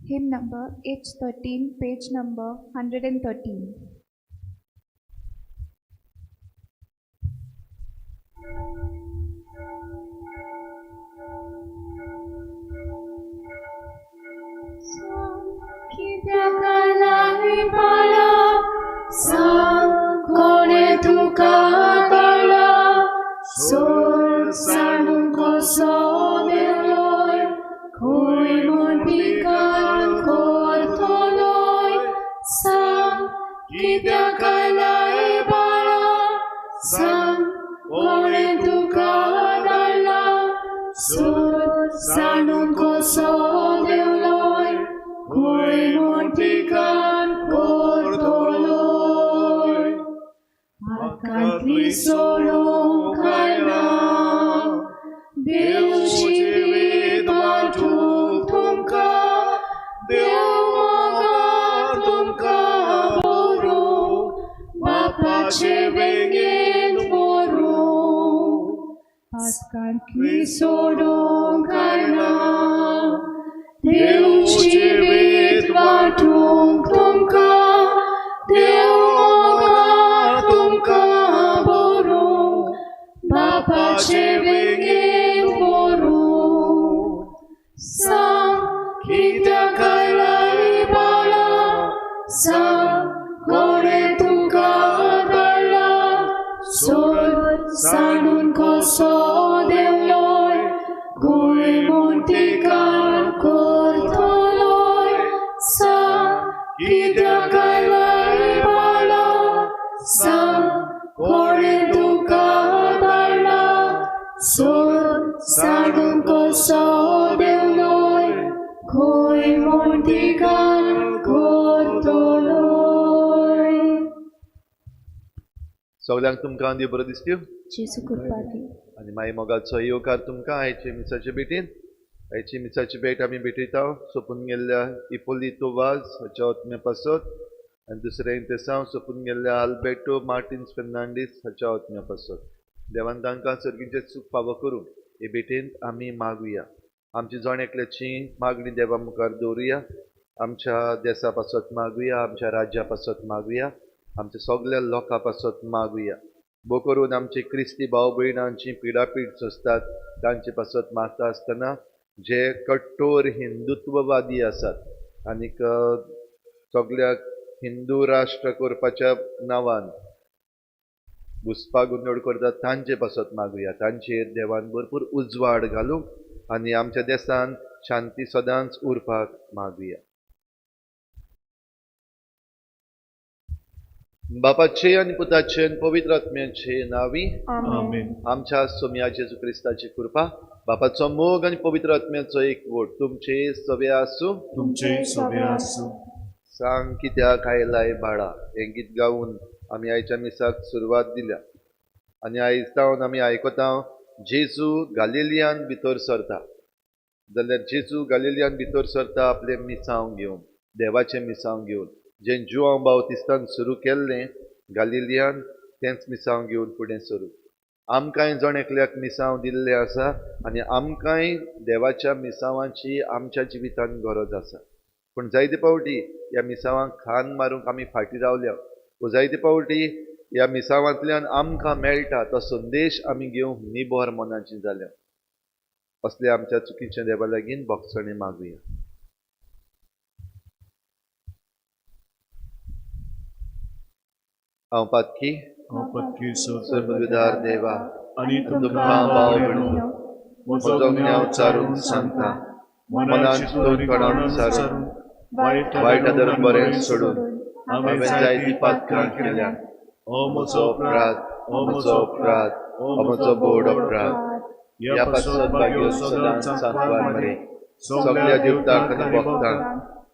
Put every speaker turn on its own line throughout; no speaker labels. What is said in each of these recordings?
Hymn number H13, page number 113.
कित्याक बाळा सांग कोणे तुका कळला सोर सांडून कसो देवलोय खंय म्हूण पिकान करतलोय सांग कित्याक आयलाय बाळा सांग कोणे तुका धाडला सोर सांडून कसो देवलोय खंय म्हूण पिकान करतलोय म्हाकातली सोडूंक आयना देव जिवीत वाटूंक तुमकां देव मोगा तुमकां बरोवंक बापाचे वेगेंत व्हरूंक म्हाकातली सोडूंक आयना देव जिवीत वाटूंक तुमकां देव मोगा तुमकां बरोवंक बापाचे वेगेंत व्हरूंक सांग कित्याक आयलाय बाळा सांग कोणे तुका धाडला सोर सांडून कसो देवलोय खंय म्हूण पिकान करतलोय सांग कित्याक आयलाय बाळा सांग कोणे तुका धाडला सोर सांडून कसो देवलोय खंय म्हूण पिकान करतलोय.
सगळ्यांक तुमकां देव बरो दिसत्यो
जेसू कृपा दी.
आनी मागीर मोगाचो येवकार तुमकां आयचे मिसाचे भेटीन. आयची मिसाची भेट आमी भेटयता सोंपून गेल्ल्या इपोलितो वाज हाच्या आत्म्या पासत आनी दुसरें इंतेसांव सोंपून गेल्ल्या आल्बर्टो मार्टिन्स फेर्नांडीस हाच्या आत्म्या पासत. देवान तांकां सर्गीचें सूख फावो करूं. हे भेटेंत आमी मागुया. आमची जण एकल्याची मागणी देवा मुखार दवरुया. आमच्या देशा पासत मागुया, आमच्या राज्या पासत मागुया, आमच्या सगळ्या लोकां पासत मागुया. बो करून आमची क्रिस्ती भाव भयणांची पिडापीड सोंसतात तांचे पासत मागता आसतना जे कट्टोर हिंदुत्ववादी आसात आनीक सगळ्याक हिंदू राष्ट्र करपाच्या नांवान घुसपा गुंदोड करतात तांचे पासत मागुया. तांचेर देवान भरपूर उजवाड घालूंक आनी आमच्या देशांत शांती सदांच उरपाक मागुया. बापाचे आनी पुताचे आनी पवित्र आत्म्याचे नांवी
आमेन.
आमच्या सोम्या जेजू क्रिस्ताची कृपा, बापाचो मोग आनी पवित्र आत्म्याचो एकवट तुमचे सवे आसूं.
तुमचे सवे आसूं.
सांग कित्याक आयलाय बाळा हें गीत गावन आमी आयच्या मिसाक सुरवात दिल्या आनी आयज सावन आमी आयकता जेजू गालिलियान भितर सरता. जाल्यार जेजू गालिलियान भितर सरता आपले मिसांव घेवन, देवाचें मिसांव घेवन. जें जुआंव बावतिस्तान सुरू केल्लें गालिलियान तेंच मिसांव घेवन फुडें सरू. आमकांय जण एकल्याक मिसांव दिल्लें आसा आनी आमकांय देवाच्या मिसांवाची आमच्या जिवितांत गरज आसा. पूण जायते पावटी ह्या मिसांवांक खान मारूंक आमी फाटीं रावल्या. व जायते पावटी ह्या मिसांवांतल्यान आमकां मेळटा तो संदेश आमी घेवंक निबोर मनाचीं जाल्या. असले आमच्या चुकीचे देवा लागीं भोगसणे मागुया. हांव पातकी सर्वविधार देवा
आनी
तुमकां भाव भयणो म्हजो ज्ञाव चारून सांगता मनान चिंतून कळोन विचारून वायट आदर बरें सोडून हांवें जायतीं पातकां केल्यात. हो म्हजो अपराध, हो म्हजो अपराध, हो म्हजो बोड अपराध. ह्या पासत भाग्यो सदांच सांतवार मरे सगळ्या दिवतांक आनी भक्तांक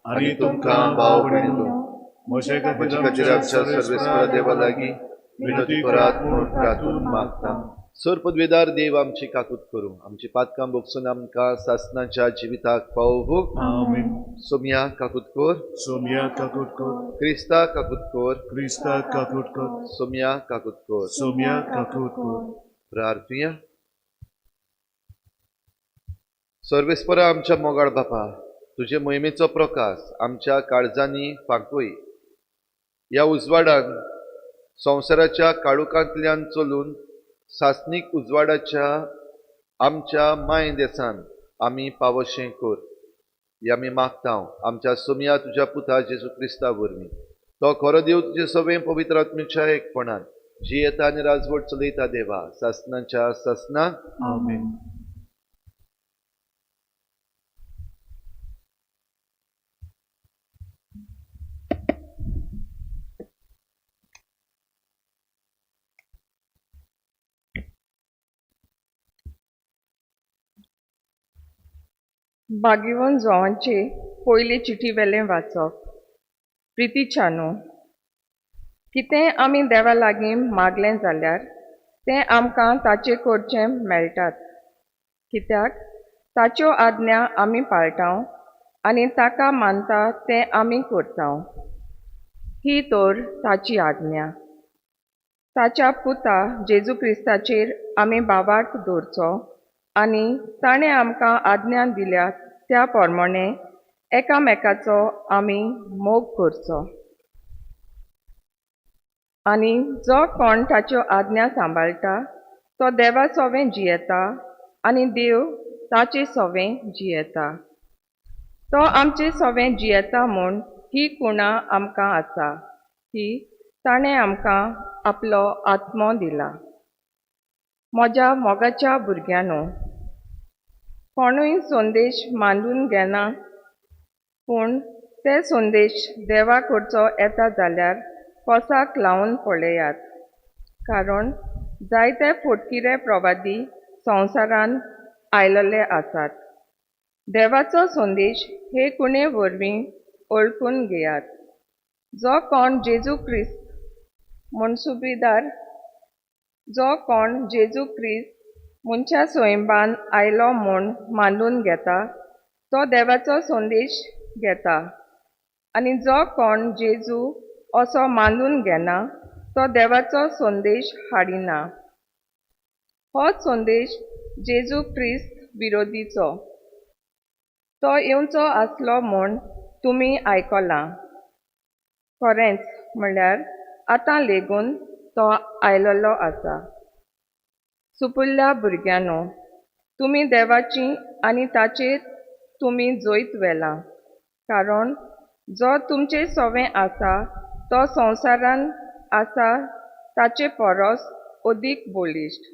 आनी तुमकां भाव भयणो म्हजे खातीर आमच्या सर्वेस्परा देवा लागीं विनंती करात म्हूण प्रार्थून मागता. सर पदवेदार देव आमची काकूत करूं, आमची पातकां भोगसून आमकां सासणाच्या जिविताक पावोवंक.
आमेन.
सोम्या काकूत कोर,
सोम्या काकूट कर,
क्रिस्ता काकूत कोर,
क्रिस्ता काकूट कर,
सोम्या काकूत कोर.
सोम्या काकूट कर.
प्रार्थुया. सर्वेस्परा आमच्या मोगाळ बापा, तुजे मोहिमेचो प्रकाश आमच्या काळजांनी फांकूय. ह्या उजवाडान संवसाराच्या काळोखांतल्यान चलून सासनीक उजवाडाच्या आमच्या माय देसान आमी पावशें कर. हे आमी मागतांव आमच्या सोम्या तुज्या पुता जेजू क्रिस्ता वरवीं. तो खरो देव तुजे सगळे पवित्र आत्म्याच्या एकपणान जी येता आनी राजवट चलयता देवा सासनाच्या सासनाक.
Amen.
भाग्यवन जोवांचे पयली चिठी वेलें वाचप. प्रितीच्यानो, कितें आमी देवा लागीं मागलें जाल्यार तें आमकां ताचें करचें मेळटात. कित्याक ताच्यो आज्ञा आमी पाळटाव आनी ताका मानता तें आमी करताव. ही तर ताची आज्ञा. ताच्या पुता जेजू क्रिस्ताचेर आमी बाबार्थ दवरचो आनी ताणें आमकां आज्ञा दिल्या त्या प्रमाणें एकामेकाचो आमी मोग करचो. आनी जो कोण ताच्यो आज्ञा सांबाळटा तो देवा सोवें जियेता आनी देव ताचे सोवें जियेता. तो आमचे सोवें जियेता म्हूण ही खुणा आमकां आसा की ताणें आमकां आपलो आत्मो दिला. म्हज्या मोगाच्या भुरग्यांनो, कोणूय संदेश मांडून घेना पूण ते संदेश देवा कडचो येता जाल्यार कोसाक लावन पळयात. कारण जायते फटकिरे प्रवादी संवसारान आयलले आसात. देवाचो संदेश हे कुणे वरवीं ओळखून घेयात. जो कोण जेजू क्रिस्त म्हूण सुबेदार, जो कोण जेजू क्रिस्त मनशा सोयंबान आयलो म्हूण मानून घेता तो देवाचो संदेश घेता. आनी जो कोण जेजू असो मानून घेना तो देवाचो संदेश हाडिना. हो संदेश जेजू क्रिस्त विरोधीचो. तो येवचो आसलो म्हूण तुमी आयकलां. खरेंच म्हणल्यार आतां लेगून तो आयलोलो आसा. सुपुल्ल्या भुरग्यांनो, तुमी देवाची आनी ताचेर तुमी जोईत वेला. कारण जो तुमचे सोवें आसा तो संवसारान आसा ताचे परस अदीक बळिश्ट.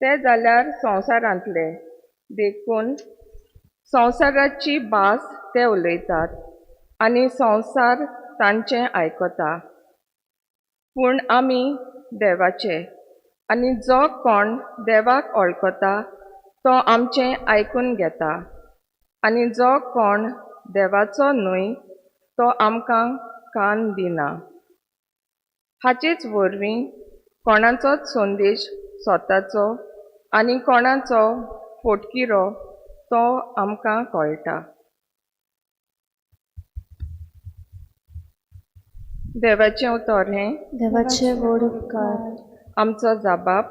ते जाल्यार संवसारांतले देखून संवसाराची भास ते उलयतात आनी संवसार तांचें आयकता. पूण आमी देवाचे आनी जो कोण देवाक वळखता तो आमचें आयकून घेता. आनी जो कोण देवाचो न्हय तो आमकां कान दिना. हाचेच वरवीं कोणाचोच संदेश स्वताचो आनी कोणाचो फटकिरो तो आमकां कळटा. देवाचें उतर हें.
देवाचे व्हड उपकार.
आमचो जाबाब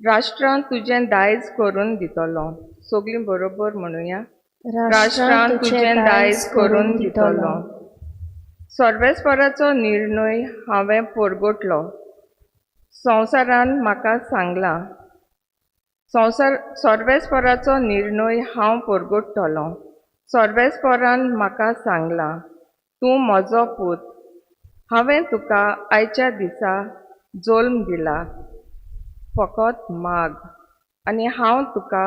राष्ट्रांत तुजें दायज करून दितलो. सगळीं बरोबर म्हणुया. राष्ट्रांत तुजें दायज करून दितलो. सर्वेस्पराचो निर्णय हांवें परगटलो. संवसारान म्हाका सांगलां. सर्वेस्पराचो निर्णय हांव परगटतलों. सर्वेस्परान म्हाका सांगलां, तूं म्हजो पूत. हांवें तुका आयच्या दिसा जल्म दिला. फकत माग आनी हांव तुका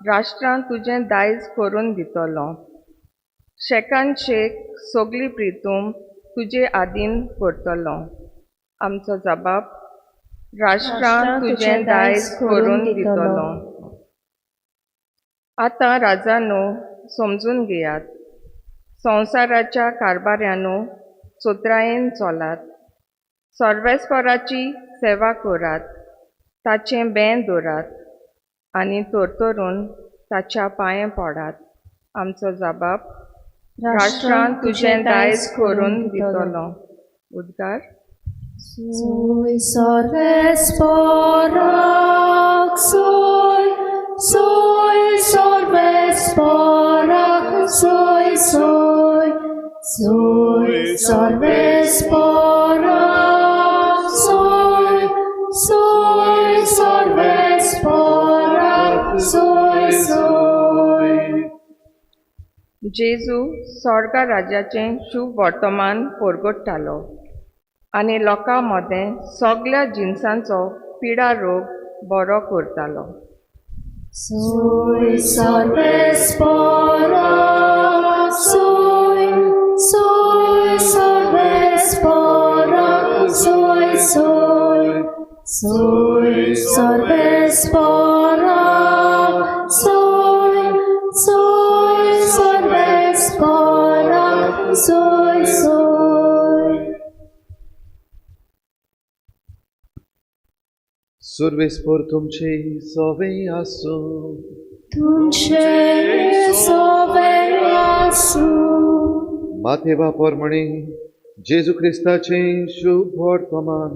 राष्ट्रांत तुजें दायज करून दितलों. शेकान शेक सगळी प्रितूम तुजे आदीन करतलों. आमचो जबाब राष्ट्रांत तुजें दायज करून दितलों. आतां राजांनो समजून घेयात. संवसाराच्या कारभाऱ्यांनो चोत्रायेन चलात. सर्वेस्पराची सेवा करात. ताचें बें दवरात आनी तरतरून ताच्या पांयां पडात. आमचो जबाब राष्ट्रांत तुजें दायज करून दितलों. उद्गार.
Soy sorvesporak, soy sorvesporak, soy soy, soy Sarvespora, soy, soy Sarvespora, soy, soy.
जेजू स्वर्गा राज्याचें शुभ वर्तमान परगट्टालो आनी लोकां मदें सगळ्या जिन्सांचो पिडा रोग बरो करतालो.
Soy Sarvespora, soy, soy Sarvespora, soy, soy, soy Sarvespora, soy, soy Sarvespora, soy, soy.
Survespor तुमचे सोवे आसो.
तुमचे सोबेयासू.
माथेवा पोरमणी जेजू ख्रिस्ताचे शुभ वर्तमान.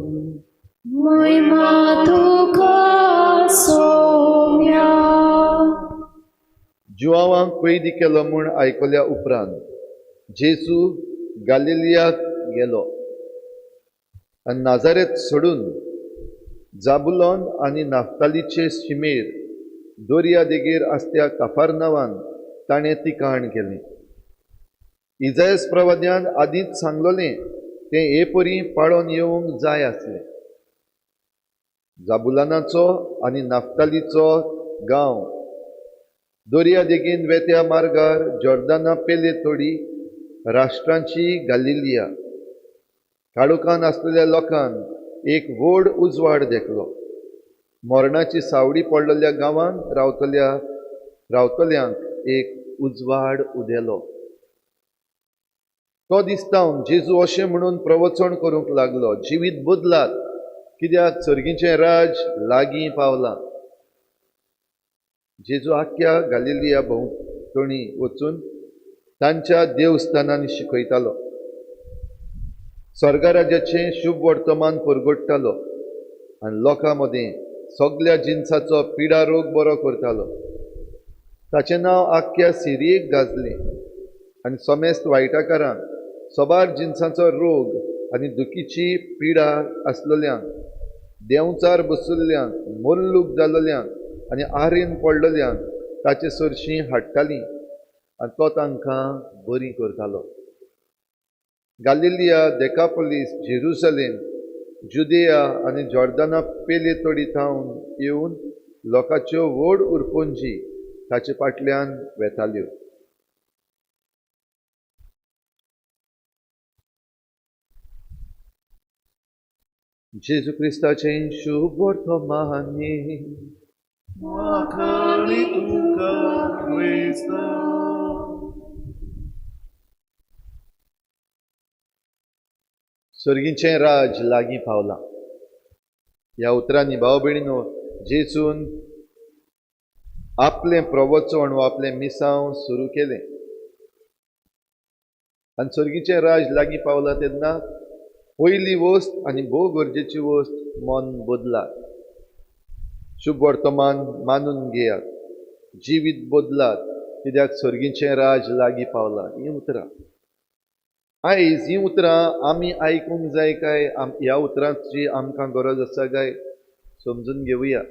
Moima tuka somya.
जुआवांक कैदी केलो म्हूण आयकल्या उपरांत जेजू गालिलियाक गेलो आनी नाजारेत सोडून जाबुलोन आनी नाफ्तालीचे शिमेर दोर्या देगेर आसत्या काफारनावान ताणें ती काण केली. इजायास प्रवाद्यान आदींच सांगलोलें तें एपरी पाळोन येवंक जाय आसलें. जाबुलानाचो आनी नाफ्तालीचो गांव दोर्या देगेन वेत्या मार्गार जॉर्दाना पेले तोडी राष्ट्रांची गालिलिया. काळोखान आसलेल्या लोकांक एक व्हड उजवाड देखलो. मोरणाची सावडी पडलेल्या गांवांत रावतल्यांक एक उजवाड उदेलो. तो दिसतावन जेजू अशें म्हणून प्रवचन करूंक लागलो, जिवीत बदलात, कित्याक सर्गीचें राज लागीं पावलां. जेजू आख्या गालिलिया भोंवतणी वचून तांच्या देवस्थानांनी शिकयतालो. स्वर्गराज्याचें शुभ वर्तमान परगट्टालो आनी लोकां मदें सगळ्या जिन्साचो पिडा रोग बरो करतालो. ताचें नांव आख्या सिरियेक गाजलें आनी समेस्त वायटाकारांक, सोबार जिन्साचो रोग आनी दुखीची पिडा आसलेल्यांक, देंवचार बशिल्ल्यांक, मोल्लूक जाल्ल्यांक आनी आरेन पडलेल्यांक ताचे सरशीं हाडटालीं आनी तो तांकां बरी करतालो. गालिलिया, देकापोलीस, जेरुसलेम, जुदेया आनी जॉर्दाना पेले तोडी थावन येवन लोकांच्यो व्हड उरपोंजी ताचे फाटल्यान वेताल्यो. जेजू क्रिस्ताचें शुभ वर्तमान.
Wakali tuka Krista.
स्वर्गीचें राज लागीं पावलां. ह्या उतरांनी भाव भयणीनो जेजून आपलें प्रवचन वा आपलें मिसांव सुरू केलें आनी स्वर्गीचें राज लागीं पावलां तेन्ना पयली वस्त आनी भोव गरजेची वस्त मन बदलात. शुभ वर्तमान मानून घेयात. जिवीत बदलात, कित्याक स्वर्गीचें राज लागीं पावलां. हीं उतरां आयज हीं उतरां आमी आयकूंक जाय काय ह्या उतरांची आमकां गरज आसा काय समजून घेवया.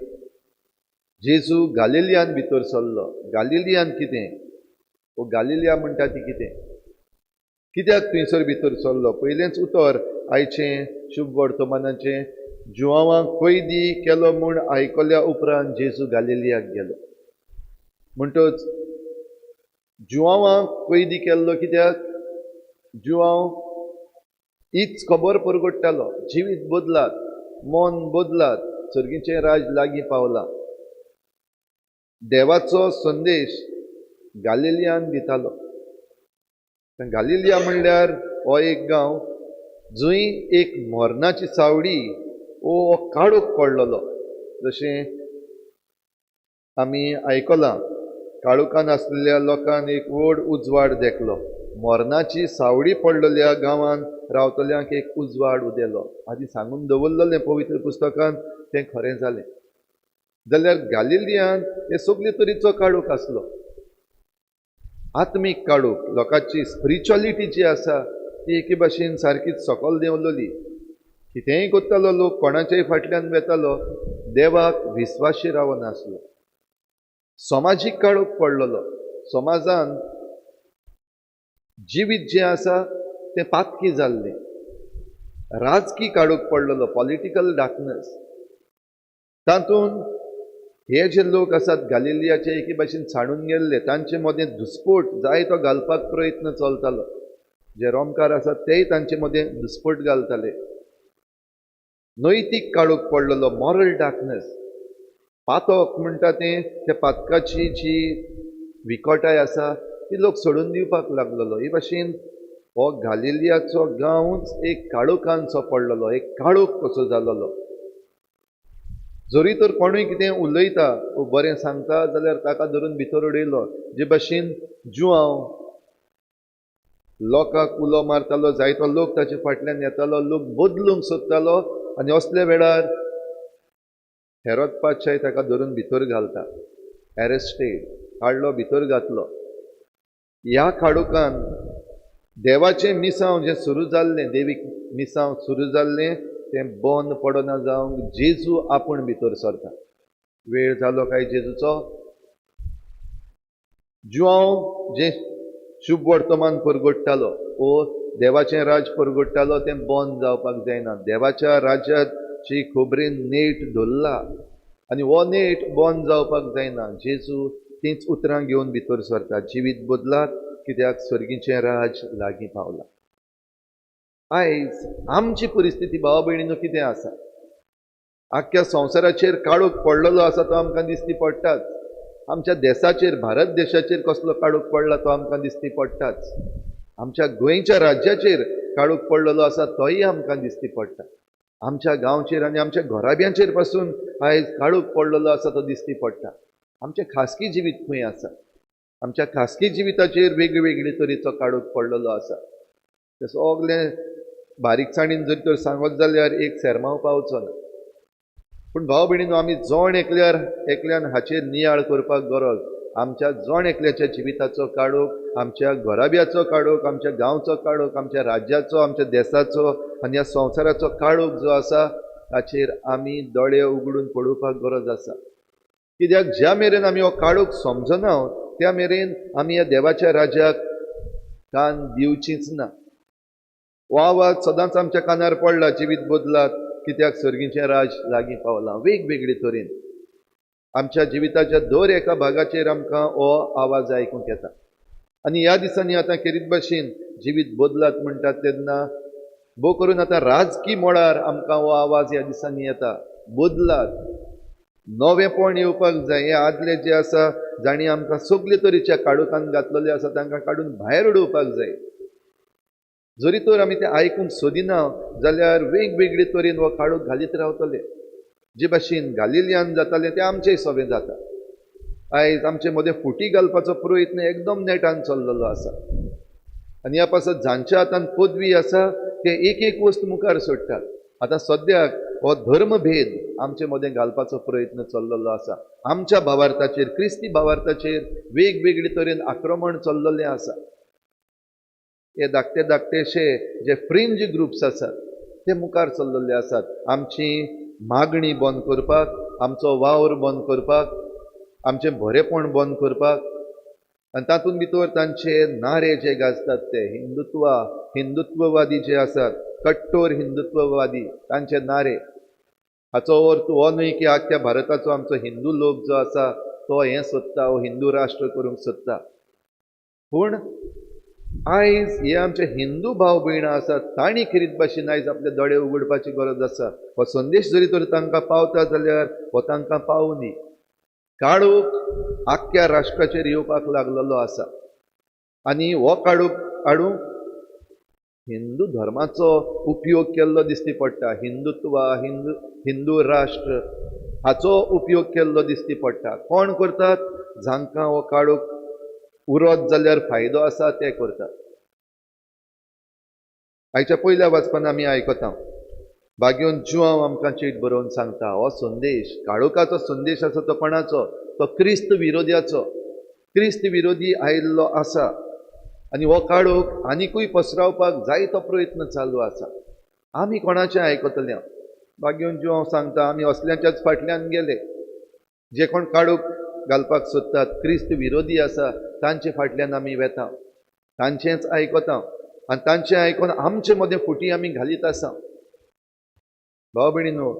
जेजू गालिलियान भितर सरलो. गालिलियान कितें? वो गालिलिया म्हणटा ती कितें? कित्याक थंयसर भितर सरलो? पयलेंच उतर आयचें शुभ वर्तमानाचें. जुआवांक कैदी केलो म्हूण आयकल्या उपरांत जेजू गालिलियाक गेलो. म्हणटच जुआवांक कैदी केल्लो कित्याक? जुआंव हीच खबर परगट्टालो, जिवीत बदलात, मन बदलात, सर्गीचें राज लागीं पावलां. देवाचो संदेश गालिलियान दितालो. गालिलिया म्हणल्यार हो एक गांव जंय एक मोरणाची सावडी वो काळोख पडलेलो. जशें आमी आयकलां, काळोखान आसलेल्या लोकांक एक व्हड उजवाड देखलो. मोरणाची सावडी पडलेल्या गांवांत रावतल्यांक एक उजवाड उदेलो. आदी सांगून दवरलेलें पवित्र पुस्तकांत तें खरें जालें. जाल्यार गालिलियान हे सगळे तरेचो काळोख आसलो. आत्मीक काळोख, लोकांची स्पिरिच्युअलिटी जी आसा ती एके भाशेन सारकीच सकयल देंवलोली. कितेंय कोत्तालो लोक, कोणाच्याय फाटल्यान वेतालो, देवाक विस्वाशी रावनासलो. समाजीक काळोख पडलेलो. समाजान जिवीत जें आसा तें पातकी जाल्लें. राजकी काळोख पडलेलो, पॉलिटिकल डार्कनेस. तातूंत हे जे लोक आसात गालिलियाचे एके भाशेन साणून गेल्ले, तांचे मदें दुस्फोट जाय तो घालपाक प्रयत्न चलतालो. जे रोमकार आसात तेय तांचे मदें दुस्फोट घालताले. नैतीक काळोख पडलेलो, मॉरल डार्कनेस. पातक म्हणटा ते पातकाची जी विकोटाय आसा ती लोक सोडून दिवपाक लागलेलो. हे भाशेन हो गालिलियाचो गांवच एक काळोखांचो पडलेलो, एक काळोख कसो जालोलो. जरी तर कोणूय कितें उलयता वा बरें सांगता जाल्यार ताका धरून भितर उडयलो. जे भाशेन जुआंव लोकांक उलो मारतालो, जायतो लोक ताचे फाटल्यान येतालो, लोक बदलूंक सोदतालो आनी असल्या वेळार हेरोद पादशाह ताका धरून भितर घालता. एरेस्टेड, हाडलो, भितर घातलो. ह्या काळोखान देवाचें मिसांव जें सुरू जाल्लें, देवीक मिसांव सुरू जाल्लें तें बंद पडना जावंक जेजू आपूण भितर सरता. वेळ जालो काय जेजूचो. जुआंव जें शुभ वर्तमान परगडटालो वो देवाचें राज परगडटालो तें बंद जावपाक जायना. देवाच्या राज्याची खबरेन नेट धरला आनी हो नेट बंद जावपाक जायना. जेजू तींच उतरां घेवन भितर सरता. जिवीत बदलात कित्याक स्वर्गीचें राज लागीं पावलां. आयज आमची परिस्थिती भाव भयणीनो कितें आसा? आख्ख्या संवसाराचेर काळोख पडलेलो आसा तो आमकां दिश्टी पडटाच. आमच्या देशाचेर, भारत देशाचेर कसलो काळोख पडला तो आमकां दिश्टी पडटाच. आमच्या गोंयच्या राज्याचेर काळोख पडलेलो आसा तोय आमकां दिश्टी पडटा. आमच्या गांवचेर आनी आमच्या घोराब्यांचेर पासून आयज काळोख पडलेलो आसा तो दिश्टी पडटा. आमचें खासगी जिवीत खंय आसा? आमच्या खासगी जिविताचेर वेगवेगळे तरेचो काळोख पडलेलो आसा. ते सगळें बारीकसाणीन जर तर सांगत जाल्यार एक सेरमांव पावचो ना. पूण भाव भयणीनो, आमी जण एकल्यान हाचेर नियाळ करपाक गरज. आमच्या जण एकल्याच्या जिविताचो काळोख, आमच्या घोराब्याचो काळोख, आमच्या गांवचो काळोख, आमच्या राज्याचो, आमच्या देशाचो आनी ह्या संवसाराचो काळोख जो आसा ताचेर आमी दोळे उगडून पळोवपाक गरज आसा. कित्याक ज्या मेरेन आमी हो काळोख समजना त्या मेरेन आमी ह्या देवाच्या राज्याक कान दिवचीच ना. हो आवाज सदांच आमच्या कानार पडला, जिवीत बदलात कित्याक सर्गीचें राज लागीं पावलां. वेगवेगळे तरेन आमच्या जिविताच्या दर एका भागाचेर आमकां हो आवाज आयकूंक येता. आनी ह्या दिसांनी आतां खेरीत भाशेन जिवीत बदलात म्हणटात तेन्ना भोव करून आतां राजकी मळार आमकां हो आवाज ह्या दिसांनी येता. बदलात, नवेपण येवपाक जाय. हे आदले जे आसा जाणी आमकां सगळे तरेच्या काळोखान घातलेले आसा तांकां काडून भायर उडोवपाक जाय. जरी तर आमी ते आयकूंक सोदिना जाल्यार वेगवेगळे तरेन हो काळोख घालीत रावतले. जे भाशेन गालिलियान जातालें तें आमचेय सवें जाता. आयज आमचे मदें फुटी घालपाचो प्रयत्न एकदम नेटान चल्लेलो आसा. आनी ह्या पासत जांच्या हातान पदवी आसा ते एक एक वस्त मुखार सोडटात. आतां सद्याक हो धर्मभेद आमचे मदें घालपाचो प्रयत्न चल्लेलो आसा. आमच्या भावार्थाचेर, क्रिस्ती भावार्थाचेर वेगवेगळे तरेन आक्रमण चल्लेलें आसा. हे धाकटे धाकटेशे जे फ्रिंज ग्रुप्स आसात ते मुखार चल्लेले आसात. आमची मागणी बंद करपाक, आमचो वावर बंद करपाक, आमचें बरेपण बंद करपाक. आनी तातूंत भितर तांचे नारे जे गाजतात ते हिंदुत्ववादी जे आसात, कट्टोर हिंदुत्ववादी तांचे नारे. हाचो अर्थ हो न्हय की आख्ख्या भारताचो आमचो हिंदू लोक जो आसा तो हें सोदता, हो हिंदू राष्ट्र करूंक सोदता. पूण आयज हे आमचे हिंदू भाव भयणां आसात तांणी खेरीत भाशेन आयज आपले दोळे उगडपाची गरज आसा. हो संदेश जरी तर तांकां पावता जाल्यार हो तांकां पावुनी. काळोख आख्ख्या राष्ट्राचेर येवपाक लागलेलो आसा आनी हो काळोख हाडूंक हिंदू धर्माचो उपयोग केल्लो दिश्टी पडटा. हिंदू राष्ट्र हाचो उपयोग केल्लो दिश्टी पडटा. कोण करतात? जांकां हो काळोख उरत जाल्यार फायदो आसा ते करतात. आयच्या पयल्या वाचपान आमी आयकता बागेवन जुआंव आमकां चीट बरोवन सांगता. हो संदेश, काळोखाचो संदेश आसा तो कोणाचो? तो क्रिस्त विरोध्याचो. क्रिस्त विरोधी आयिल्लो आसा आनी हो काळोख आनिकूय पसरावपाक जायतो प्रयत्न चालू आसा. आमी कोणाचें आयकतले? बागेवन ज्यो हांव सांगता, आमी असल्याच्याच फाटल्यान गेले. जे कोण काळोख घालपाक सोदतात, क्रिस्त विरोधी आसा, तांचे फाटल्यान आमी वेता, तांचेंच आयकता आनी तांचें आयकून आमचे मदें फुटी आमी घालीत आसा. भाव भयणीनो,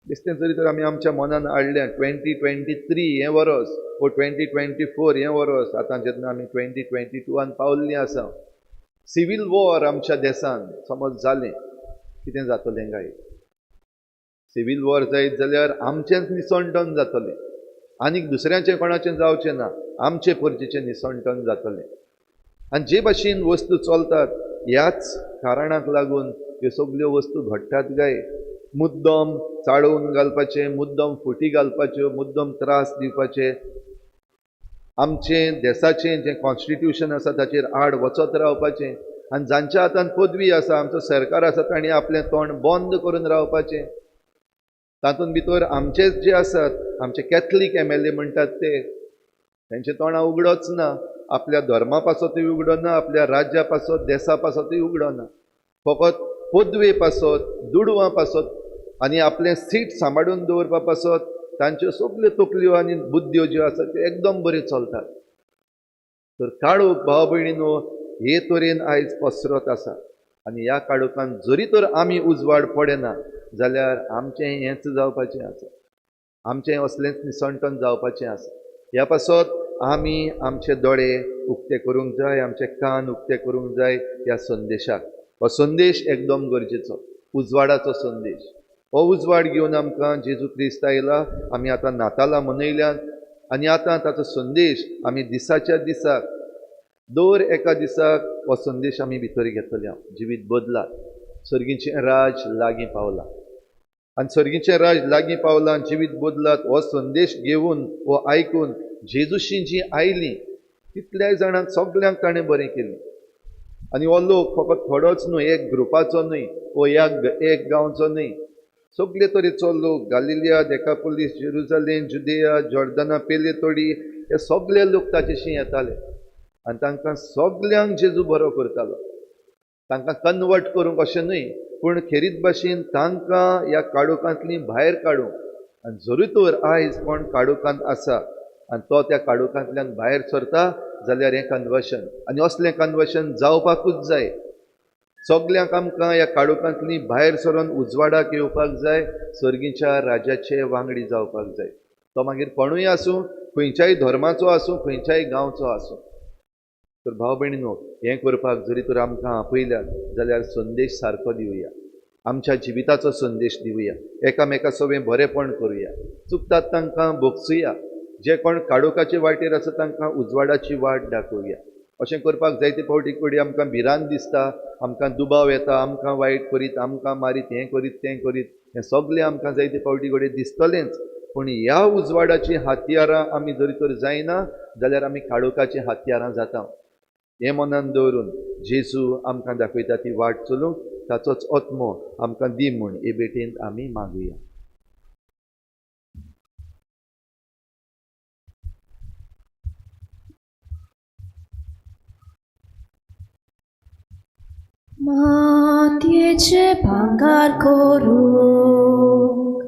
दिसतें जरी तर आमी आमच्या मनान हाडलें 2023 हें वर्स वो 2024 हें वर्स, आतां जेन्ना आमी 2022 पावल्लीं आसा, सिवील वॉर आमच्या देशान समज जालें, कितें जातलें काय? सिवील वॉर जायत जाल्यार आमचेंच निसंटन जातलें, आनीक दुसऱ्याचें कोणाचें जावचें ना, आमचे परचेचें निसंटन जातलें. आनी जे भाशेन वस्तू चलतात, ह्याच कारणाक लागून ह्यो सगल्यो वस्तू घडटात काय? मुद्दम चाळोवन घालपाचे, मुद्दम फुटी घालपाच्यो, मुद्दम त्रास दिवपाचे, आमचें देशाचें जें कॉन्स्टिट्यूशन आसा ताचेर आड वचत रावपाचें, आनी जांच्या हातान पदवी आसा, आमचो सरकार आसा, तांणी आपलें तोंड बंद करून रावपाचें. तातूंत भितर आमचेच जे आसात, आमचे कॅथलीक MLA म्हणटात ते, तेंचें तोंडां उगडोच ना. आपल्या धर्मा पासतूय उगडो ना, आपल्या राज्या पासत, देशा पासतूय उगडो ना. फकत पदवे पासत, दुडवां पासत आनी आपलें सीट सांबाळून दवरपा पासत तांच्यो सगल्यो तकल्यो आनी बुद्द्यो ज्यो आसात त्यो एकदम बऱ्यो चलतात. तर काळोख भाव भयणीनो हे तरेन आयज पसरत आसा आनी ह्या काळोखान जरी तर आमी उजवाड पडेना जाल्यार आमचें हेंच जावपाचें आसा, आमचें असलेंच निसंटन जावपाचें आसा. ह्या पासत आमी आमचे दोळे उक्ते करूंक जाय, आमचे कान उक्ते करूंक जाय ह्या संदेशाक. हो संदेश एकदम गरजेचो, उजवाडाचो संदेश. हो उजवाड घेवन आमकां जेजू क्रिस्त आयला. आमी आतां नातालां मनयल्यात आनी आतां ताचो संदेश आमी दिसाच्या दिसाक दर एका दिसाक हो संदेश आमी भितर घेतले. जिवीत बदलात. सर्गीचें राज लागीं पावलां आनी सर्गीचें राज लागीं पावलां आनी जिवीत बदलात. हो संदेश घेवन हो आयकून जेजूशी जी आयली तितल्याय जाणांक सगल्यांक ताणें बरें केलें. आनी हो लोक फकत थोडोच न्हय, एक ग्रुपाचो न्हय, वो एक गांवचो न्हय, सगळे तरेचो लोक, गालिलिया, डेकापोलीस, जेरुजालेम, जुदेया, जॉर्दाना पेले तोडी, हे सगळे लोक ताचेशी येताले आनी तांकां सगल्यांक जेजू बरो करतालो. तांकां कन्वर्ट करूंक अशें न्हय, पूण खेरीत भाशेन तांकां ह्या काळोखांतली भायर काडूंक. आनी जरी तर आयज कोण काळोखांत आसा आनी तो त्या काळोखांतल्यान भायर सरता जाल्यार हें कन्वर्शन, आनी असलें कन्वर्शन जावपाकूच जाय. सगल्यांक आमकां ह्या काळोखांतली भायर सरून उजवाडाक येवपाक जाय, सर्गीच्या राजाचे वांगडी जावपाक जाय. तो मागीर कोणूय आसूं, खंयच्याय धर्माचो आसूं, खंयच्याय गांवचो आसूं. तर भाव भयणीनो, हें करपाक जरी तर आमकां आपयल्यात जाल्यार संदेश सारको दिवया, आमच्या जिविताचो संदेश दिवया, एकामेका सवें बरेंपण करुया, चुकतात तांकां बोगसुया, जे कोण काळोखाचे वाटेर आसा तांकां उजवाडाची वाट दाखोवया. अशें करपाक जायते फावटी कडेन आमकां भिरांत दिसता, आमकां दुबाव येता, आमकां वायट करीत, आमकां मारीत, हें करीत तें करीत, हें सगळें आमकां जायते फावटी कडेन दिसतलेंच. पूण ह्या उजवाडाची हातयारां आमी जरी तर जायना जाल्यार आमी काळोखाची हातयारां जाता. हें मनान दवरून जेजू आमकां दाखयता ती वाट चलूंक ताचोच आत्मो आमकां दी म्हूण हे भेटेन आमी मागुया.
मातयेचे भांगार करूंक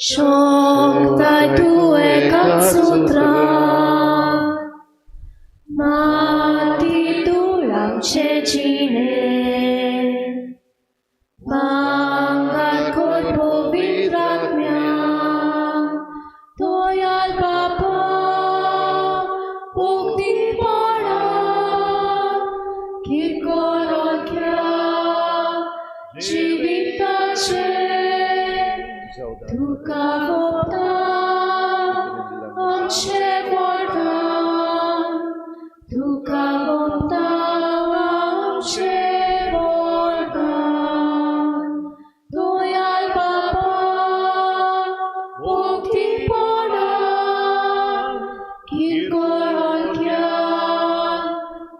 शोकताय तूं एकाच सुत्रांत. माती तूं लावचे जिणे भांगार कर पवित्र आत्म्या. तोयाल बापा उक्तीपणा किरकोळक्या जिविताचे तुका वोता आमचे वरदान. तुका वोता आमचे वरदान. तोयाल बापा उक्तीपणा किरकोळक्या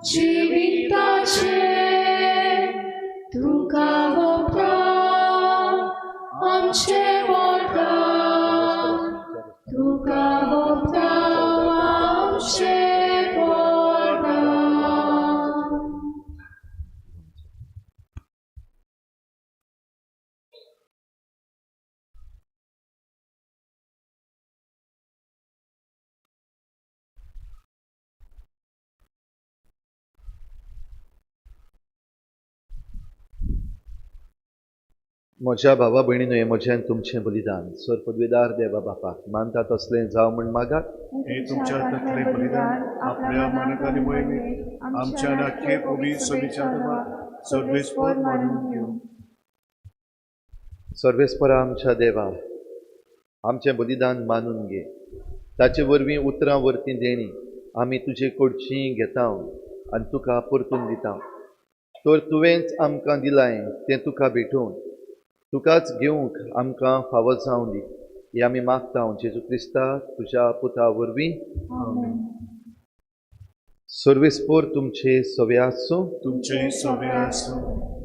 जिविताचे तुका वोता आमचे वरदान. तुका वोता
म्हज्या भावा भयणीनो, म्हजें तुमचें बलिदान सर पदवीदार देवा बापाक मानता तसलें जावं म्हण मागात.
हे तुमच्या तकले बलिदान आपल्या मनात आणि मोहिमेत आमच्या नाट्य पवित्र सभेच्या देवा सर्वेस्पर मानून घेऊ.
सर्वेस्परा आमच्या देवा, आमचें बलिदान मानून घे. ताचे वरवीं उतरां वर्ती देणी आमी तुजे कडचीं घेता आनी तुका परतून दिता. तर तुवेंच आमकां दिलाय तें तुका भेटून तुकाच घेवंक आमकां फावो जावं दी. हे आमी मागता जेजू क्रिस्ता तुज्या पुता वरवीं.
Amen.
सर्वेस्पर तुमचे सवे आसूं.
तुमचे सवे आसूं.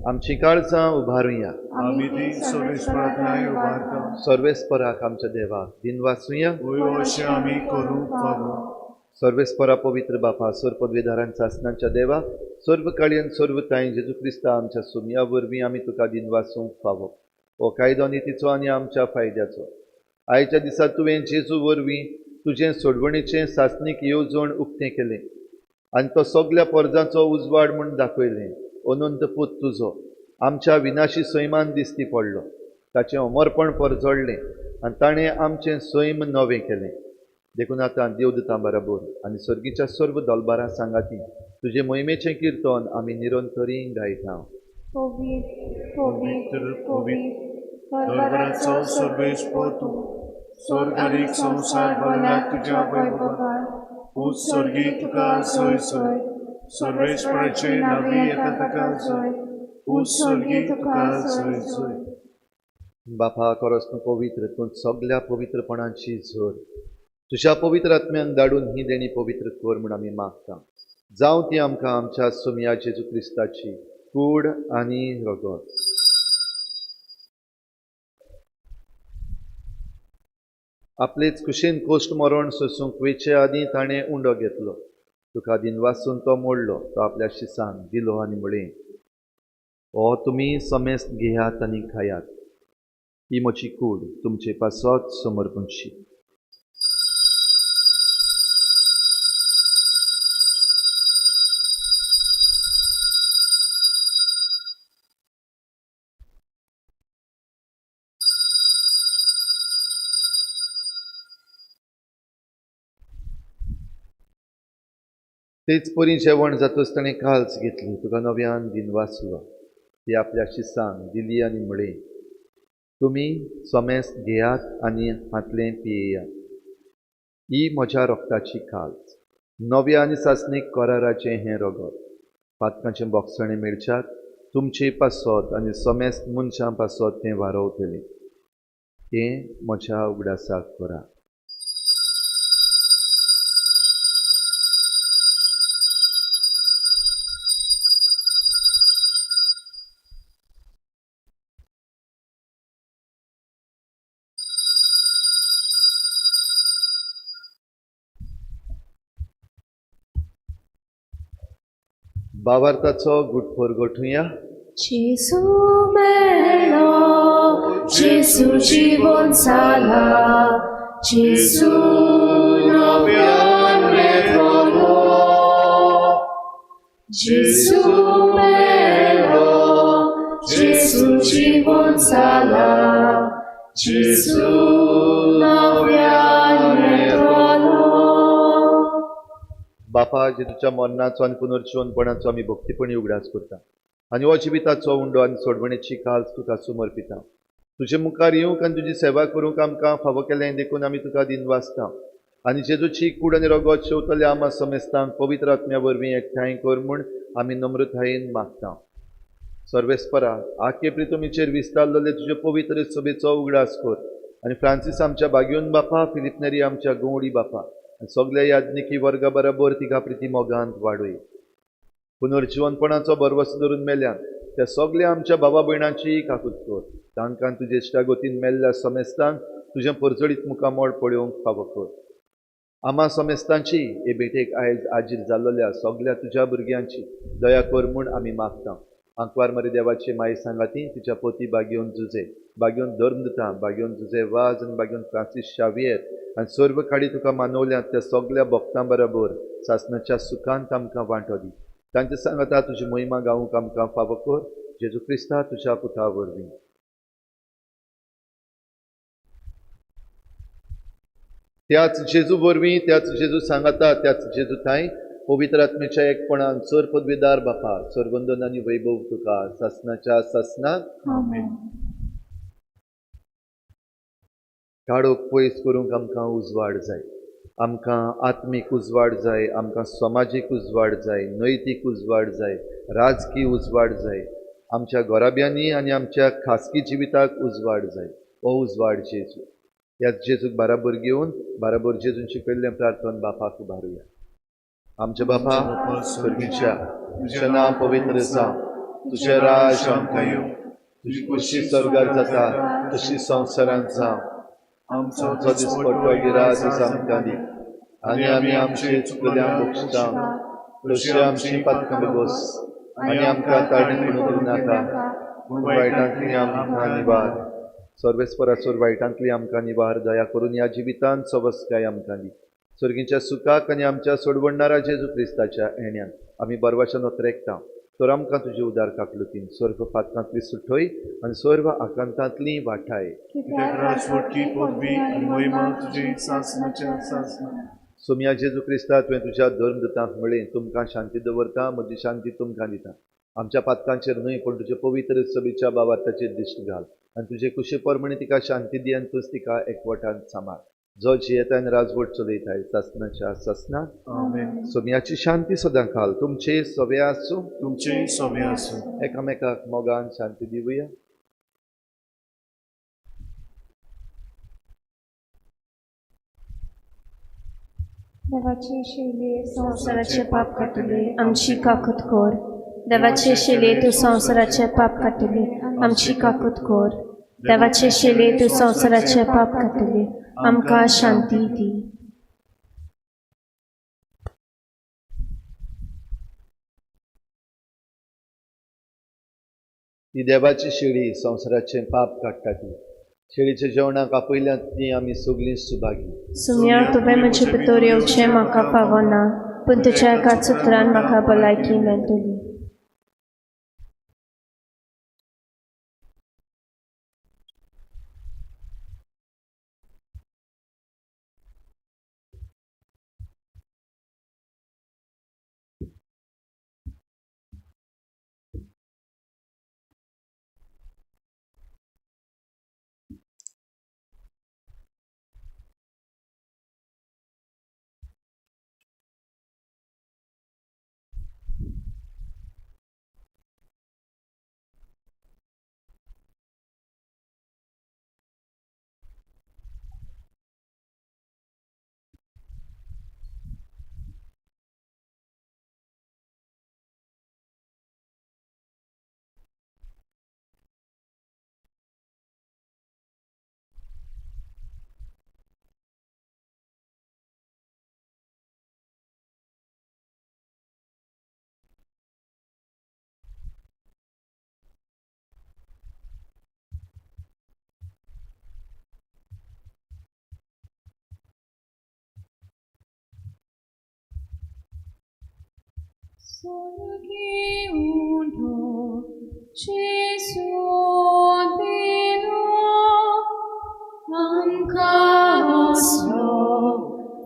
आमची काळजां उबारुया.
आमी ती सर्वेस्परांतल्यान उबारता.
सर्वेस्पराक आमच्या देवाक दिनवासुया.
वय अशें आमी करूंक फावो.
सर्वेस्परा पवित्र बापा, सर पदवीदारांच्या आसनांच्या देवा, सर्व काळी आनी सर्व ताई जेजू क्रिस्ता आमच्या सुमया वरवीं आमी तुका दिन वासूंक फावो. हो कायदो नितीचो आनी आमच्या फायद्याचो. आयच्या दिसा तुवें जेजू वरवीं तुजें सोडवणेचें सासणीक येवजण उक्तें केलें आनी तो सगल्या परजांचो उजवाड म्हूण दाखयलें. अनंत पूत तुजो आमच्या विनाशी सैमान दिसती पडलो. ताचें अमरपण परजळ्ळें आनी ताणें आमचें सैम नवें केलें. देखून आतां देवदूतां बरोबर आनी सर्गीच्या सर्व दलबारां सांगाती तुजे मोहिमेचें कीर्तन आमी निरंतरी गायता.
पवित्र
पवित्र
पवित्र
पवित्र
पवित्र
दरबाराचो सर्वेस्पर तूं. स्वर्गारीक संसार भरल्यात तुज्या वैभवान. उत्सर्गी तुका सय सय. सर्वेस्पराचे नावी येता ताका जय. उत्सर्गी तुका सय सय.
बापा खरोच तूं पवित्र, तूं सगल्या पवित्रपणाची झर. तुज्या पवित्र आत्म्यान धाडून ही देणी पवित्र कर म्हूण आमी मागता. जावं ती आमकां आमच्या सुमया जेजू क्रिस्ताची कूड आनी रगत. आपलेच कुशीन कोश्ट मरण सोसूंक वेचे आदीं ताणें उंडो घेतलो. तुका दिन वासून तो मोडलो. तो आपल्या शिसांक दिलो आनी म्हळें, हो तुमी समेस्त घेयात आनी खायात. ही म्हजी कूड तुमचे पासत समर्पणशी. तेच परी जेवण जातच ताणें काल्स घेतली. तुका नव्यान दिन वासलो. ती आपल्या शिसांक दिली आनी म्हळें, तुमी समेस्त घेयात आनी हातलें पियेयात. ही म्हज्या रोगताची काल्स, नव्या आनी सासणीक कराराचें हें रगत. पातकाचें बोगसणें मेळच्यात तुमचे पासत आनी समेस्त मनशां पासत तें वारवतलें. तें म्हज्या उगडासाक करा. भावार्थाचो गुटफोर गोठुया.
Gesù melo, Gesù জীবন সালা, Gesù নব্যান হলো. Gesù melo, Gesù জীবন সালা, Gesù নব্যান হলো.
बापा, जेजूच्या मरणाचो आनी पुनर्जीवनपणाचो आमी भक्तीपणी उगडास करता आनी हो जिविताचो उंडो आनी सोडवणेची काल्स तुका समर्पिता. तुजे मुखार येवंक आनी तुजी सेवा करूंक आमकां फावो केलें देखून आमी तुका दिन वाचता. आनी जेजूची कूड आनी रगत शेवतल्या आमा समेस्तांक पवित्र आत्म्या वरवीं एकठांय कर म्हूण आमी नम्रतायेन मागता. सर्वेस्परा, आखे प्रितुमीचेर विस्तारलेले तुजे पवित्र सभेचो उगडास कर आनी फ्रांसीस आमच्या बागयोन बापा, फिलिप नेरी आमच्या गवळी बापा आनी सगल्या याज्ञिकी वर्गा बरोबर तिका प्रिती मोगांत वाडय. पुनर्जीवनपणाचो बरवस धरून मेल्यान त्या सगल्या आमच्या भावा भयणांची काकूत कर. तांकां तुजे इश्टागोतीन मेल्ल्या समेस्तांक तुजें परजळीत मुखामोळ पळोवंक फावो कर. आमा समेस्तांची हे भेटेक आयज आजीर जाल्लेल्या सगल्या तुज्या भुरग्यांची दया कर म्हूण आमी मागता. आंकवार मरे देवाची माय सांगाती तिच्या पोती बागयोन जुजे, बागयोन धर्मदुतां, बागयोन जुजे वाज आनी बागयोन फ्रांसीस शावियर आनी सर्व खाडी तुका मानवल्यात त्या सगल्या भक्तां बरोबर सासणाच्या सुखांत आमकां वांटो दी. तांचे सांगता तुजी महिमा गावूंक आमकां फावो कर. जेजू क्रिस्ता तुज्या पुता वरवीं. त्याच जेजू वरवीं त्याच जेजू सांगाता त्याच जेजू थंय पवित्र आत्मेच्या एकपणान सर पदवीदार बापा सरवंदन आनी वैभव तुका सासनाच्या सासनाक
Amen.
काडोक पयस करूंक आमकां उजवाड जाय आमकां आत्मीक उजवाड जाय आमकां समाजीक उजवाड जाय नैतीक उजवाड जाय राजकीय उजवाड जाय आमच्या घोराब्यांनी आनी आमच्या खासगी जिविताक उजवाड जाय हो उजवाड जेजू ह्या जेजूक बाराबर घेवन बाराबर जेजून शिकयल्लें प्रार्थना बापाक उबारुया आमचे बापा स्वर्गीच्या तुझें नांव पवित्र जावं तुझें राज आमकां येवं तुजी खुशी स्वर्गार जाता तशी संवसारांत जावं आमचो दिसपट्टो गिरास आमकां दी आनी आमी आमचे चुकल्यांक बक्षिता तशी आमची पातकां बगोस आनी आमकां तारणें करूं नाका पूण वायटांतली आमकां निबार सर्वेस्परासोर वायटांतली आमकां निबार दया करून ह्या जिवितांत सवस्काय आमकां दी स्वर्गीच्या सुखाक आनी आमच्या सोडवणणारा जेजू क्रिस्ताच्या येण्यान आमी बरवाशान वतरेकता तर आमकां तुजी उदार काकलुतीन स्वर्ग पातकांतली सुटोय आनी सर्व आकांतांतली वाटाय
कित्याक राजवटकी पदवी आनी महिमा तुजी सासनाच्या सासना
सोम्या जेजू क्रिस्ता तुवें तुज्या धर्मदूतांक म्हळें तुमकां शांती दवरता म्हजी शांती तुमकां दिता आमच्या पातकांचेर न्हय पूण तुजे पवित्र सभेच्या बाबाताचेर दिश्ट घाल आनी तुजे कुशे परमणी तिका शांती दी आनी तूच तिका एकवटान सांबाळ जो जियेता आनी राजवट चलयताय सासनाच्या सासना
आमेन
सोम्याची शांती सदां घाल तुमचे सवे आसूं
तुमचे सवे आसूं
एकामेकाक मोगान शांती दिवया
देवाचे शेले
संवसाराचे पाप काटले आमची काकूत कोर देवाचे शेले तू संवसाराचे पाप काटले आमची काकूत कोर देवाचे शेले तू संवसाराचे पाप काटले आमकां शांती दी
ही देवाची शेळी संवसाराचे पाप काडटा ती शेळीच्या जेवणाक आपयल्यांत ती आमी सगळीं सुभागी
सुम्यार तुवें म्हजे भितर येवचें म्हाका फावना पूण तुज्या एकाच उतरान म्हाका भलायकी मेळटली
Solgi uno, Gesù vino, amcaslo,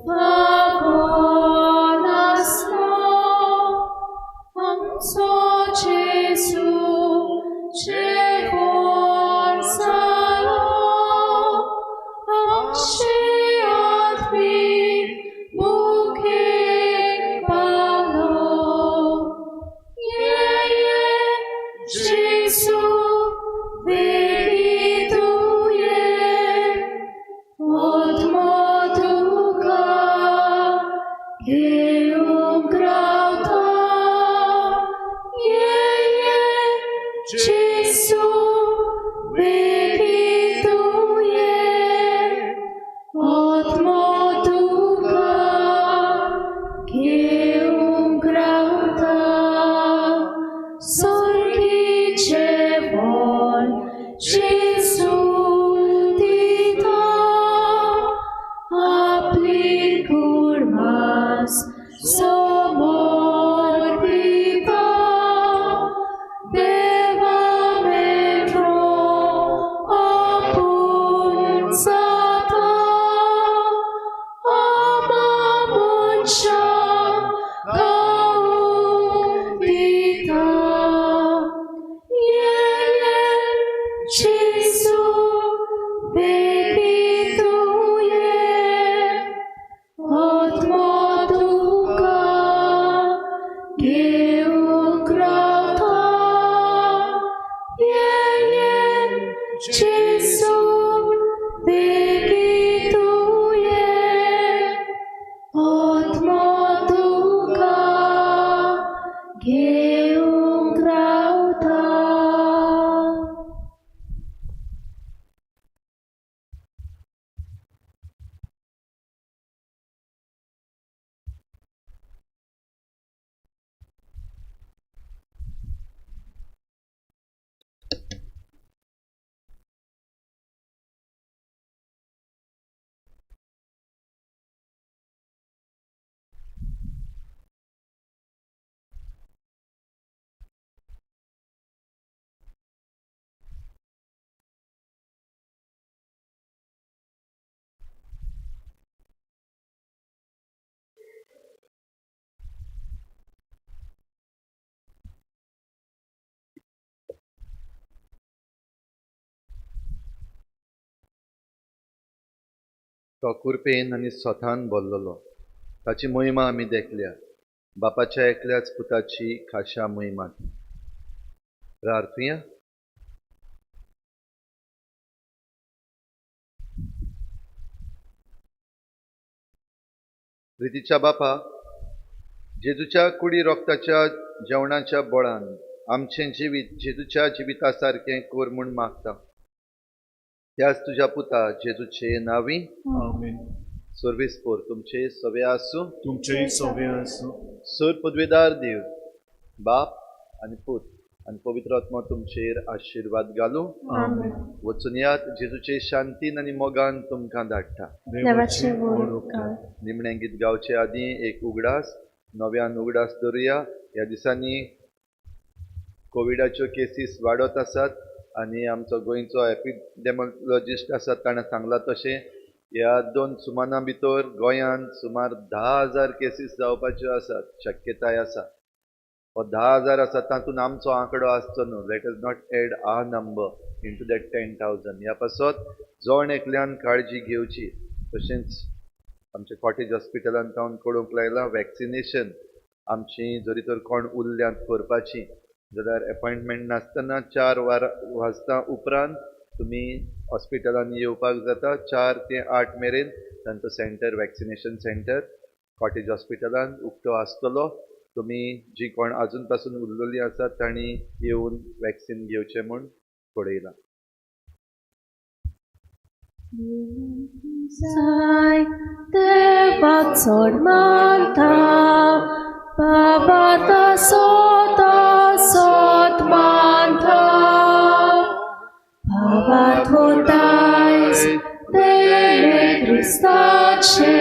favolaslo, amso Gesù, Cevor salo, amce advi, buche palo, Gesù, vedi tu je, od
तो कुरपेन आनी सोथान बोल्लोलो ताची मोहिमा आमी देखल्या बापाच्या एकल्याच पुताची खाशा मोहिमा प्रार्थुया प्रितीच्या बापा जेजूच्या कुडी रोगताच्या जेवणाच्या बोळान आमचें जिवीत जेजूच्या जिविता सारकें कोर म्हूण मागता त्याच तुज्या पुता जेजूचे नावी
आमेन.
सर्वेस्पोर तुमचे सवे आसूं
तुमचेही सोबे असो.
सर पदवेदार देव बाप आनी पूत आनी पवित्र आत्मा तुमचेर आशिर्वाद घालूं
आमेन.
वचून यात जेजूचे शांतीन आनी मोगान तुमकां धाडटा
देवाचे वड उपकार.
निमणें गीत गावचे आदीं एक उगडास नव्यान उगडास धरुया. ह्या दिसांनी कोविडाच्यो केसीस वाडत आसात आनी आमचो गोंयचो एपिडेमोलॉजिस्ट आसा ताणें सांगलां तशें ह्या 2 सुमाना भितर गोंयांत सुमार 10,000 केसीस जावपाच्यो आसात शक्यताय आसा. हो 10,000 आसा तातूंत आमचो आंकडो आसचो न्हू. Let us not add our number into that 10,000. ह्या पासत जण एकल्यान काळजी घेवची. तशेंच आमच्या कॉटेज हॉस्पिटलांत हांव कळोवंक लायलां वॅक्सिनेशन आमची जरी तर कोण उरल्यांत करपाची जाल्यार अपॉयंटमेंट नासतना 4 वाजता उपरांत तुमी हॉस्पिटलांत येवपाक जाता. 4 ते 8 मेरेन तांचो सेंटर वॅक्सिनेशन सेंटर कॉटेज हॉस्पिटलांत उक्तो आसतलो. तुमी जी कोण आजून पासून उरलेलीं आसात तांणी येवन वॅक्सिन घेवचें म्हूण कळयलां.
Sai Devat Sod Manta Babata Sota Sot Manta Babat Hotais Dele Christace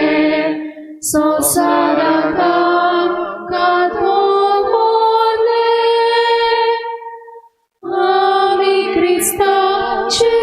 Sosaratam Gadomole Ami Christa Shine.